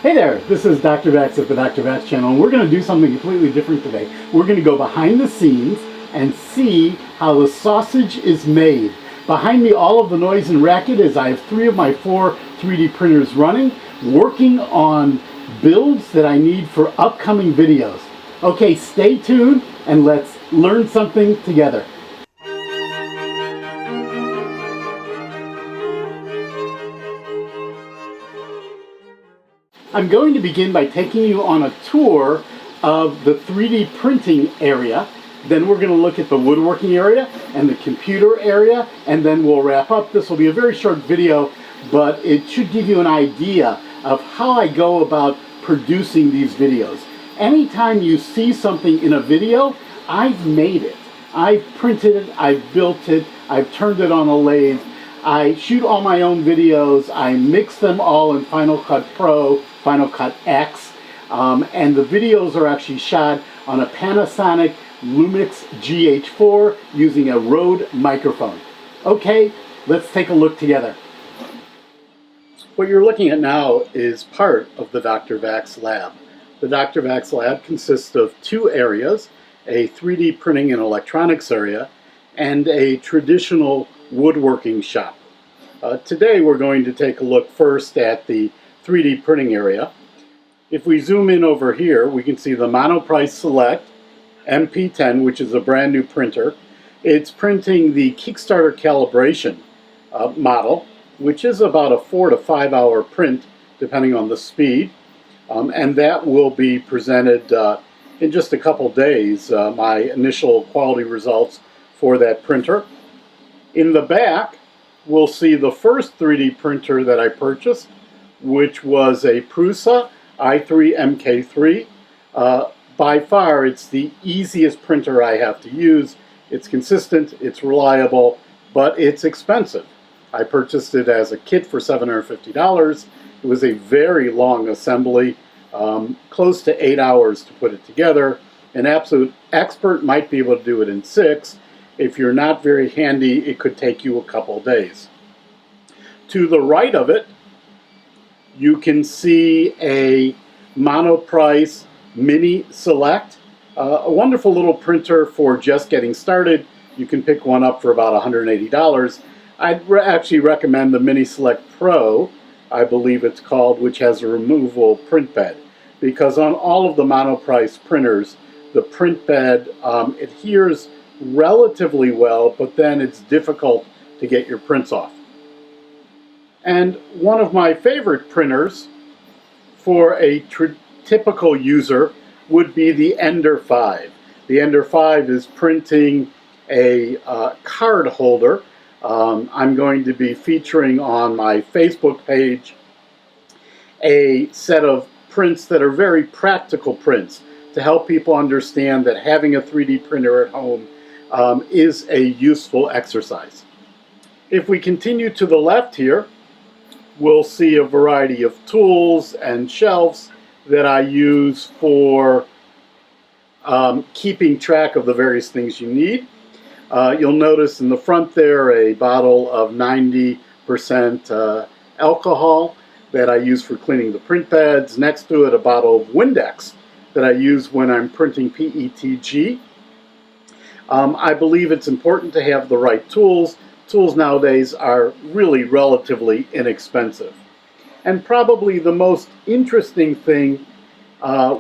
Hey there, this is Dr. Vax at the Dr. Vax channel, and we're going to do something completely different today. We're going to go behind the scenes and see how the sausage is made. Behind me, all of the noise and racket is I have 3 of my 4 3D printers running, working on builds that I need for upcoming videos. Okay, stay tuned and let's learn something together. I'm going to begin by taking you on a tour of the 3D printing area. Then we're going to look at the woodworking area and the computer area, and then we'll wrap up. This will be a very short video, but it should give you an idea of how I go about producing these videos. Anytime you see something in a video, I've made it. I've printed it, I've built it, I've turned it on a lathe. I shoot all my own videos, I mix them all in Final Cut Pro, Final Cut X, and the videos are actually shot on a Panasonic Lumix GH4 using a Rode microphone. Okay, let's take a look together. What you're looking at now is part of the Dr. Vax lab. The Dr. Vax lab consists of 2 areas, a 3D printing and electronics area, and a traditional woodworking shop. Today we're going to take a look first at the 3D printing area. If we zoom in over here, we can see the Monoprice Select MP10, which is a brand new printer. It's printing the Kickstarter calibration model, which is about a 4 to 5 hour print, depending on the speed. And that will be presented in just a couple days, my initial quality results for that printer. In the back, we'll see the first 3D printer that I purchased, which was a Prusa i3 MK3. By far, it's the easiest printer I have to use. It's consistent, it's reliable, but it's expensive. I purchased it as a kit for $750. It was a very long assembly, close to 8 hours to put it together. An absolute expert might be able to do it in 6. If you're not very handy, it could take you a couple days. To the right of it, you can see a Monoprice Mini Select, a wonderful little printer for just getting started. You can pick one up for about $180. I'd actually recommend the Mini Select Pro, I believe it's called, which has a removable print bed, because on all of the Monoprice printers, the print bed adheres relatively well, but then it's difficult to get your prints off. And one of my favorite printers for a typical user would be the Ender 5. The Ender 5 is printing a card holder. I'm going to be featuring on my Facebook page a set of prints that are very practical prints to help people understand that having a 3D printer at home is a useful exercise. If we continue to the left here, we'll see a variety of tools and shelves that I use for keeping track of the various things you need. You'll notice in the front there a bottle of 90% alcohol that I use for cleaning the print pads. Next to it, a bottle of Windex that I use when I'm printing PETG. I believe it's important to have the right tools. Tools nowadays are really relatively inexpensive. And probably the most interesting thing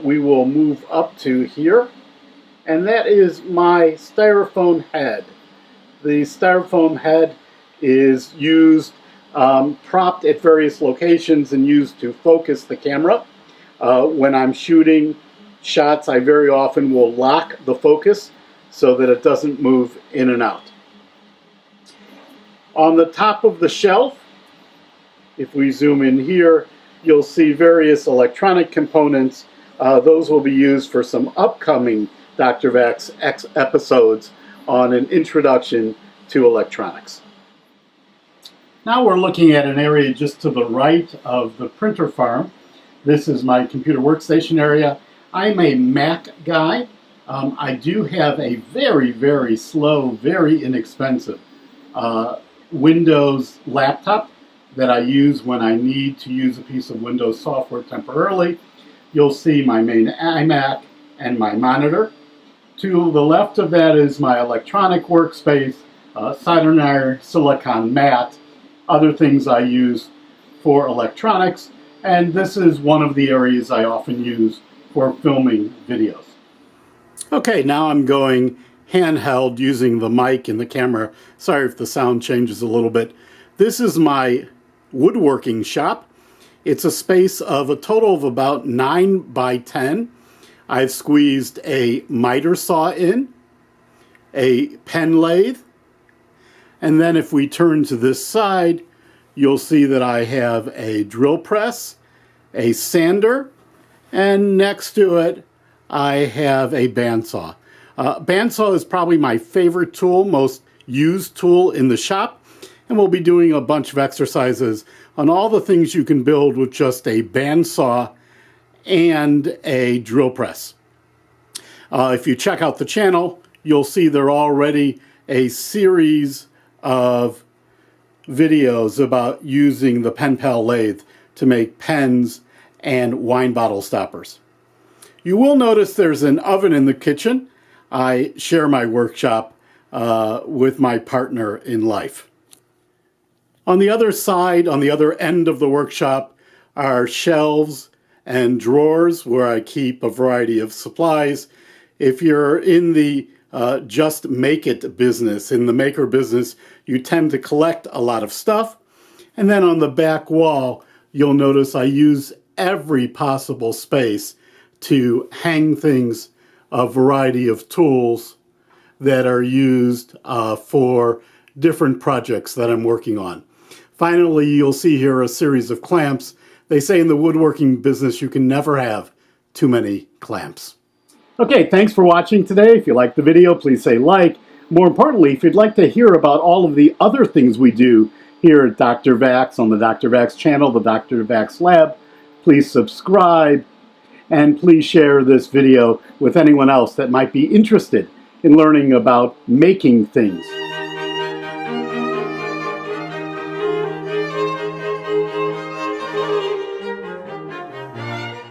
we will move up to here, and that is my Styrofoam Head. The Styrofoam Head is used, propped at various locations and used to focus the camera. When I'm shooting shots, I very often will lock the focus so that it doesn't move in and out. On the top of the shelf, if we zoom in here, you'll see various electronic components. Those will be used for some upcoming Dr. Vax X episodes on an introduction to electronics. Now we're looking at an area just to the right of the printer farm. This is my computer workstation area. I'm a Mac guy. I do have a very, very slow, very inexpensive Windows laptop that I use when I need to use a piece of Windows software temporarily. You'll see my main iMac and my monitor. To the left of that is my electronic workspace, soldering iron, silicon mat, other things I use for electronics, and this is one of the areas I often use for filming videos. Okay, now I'm going handheld using the mic and the camera. Sorry if the sound changes a little bit. This is my woodworking shop. It's a space of a total of about 9 by 10. I've squeezed a miter saw in, a pen lathe, and then if we turn to this side, you'll see that I have a drill press, a sander, and next to it, I have a bandsaw. Bandsaw is probably my favorite tool, most used tool in the shop, and we'll be doing a bunch of exercises on all the things you can build with just a bandsaw and a drill press. If you check out the channel, you'll see there are already a series of videos about using the pen pal lathe to make pens and wine bottle stoppers. You will notice there's an oven in the kitchen. I share my workshop with my partner in life. On the other side, on the other end of the workshop, are shelves and drawers where I keep a variety of supplies. If you're in the just make it business, in the maker business, you tend to collect a lot of stuff. And then on the back wall, you'll notice I use every possible space to hang things, a variety of tools that are used for different projects that I'm working on. Finally, you'll see here a series of clamps. They say in the woodworking business you can never have too many clamps. Okay, thanks for watching today. If you liked the video, please say like. More importantly, if you'd like to hear about all of the other things we do here at Dr. Vax on the Dr. Vax channel, the Dr. Vax Lab, please subscribe and please share this video with anyone else that might be interested in learning about making things.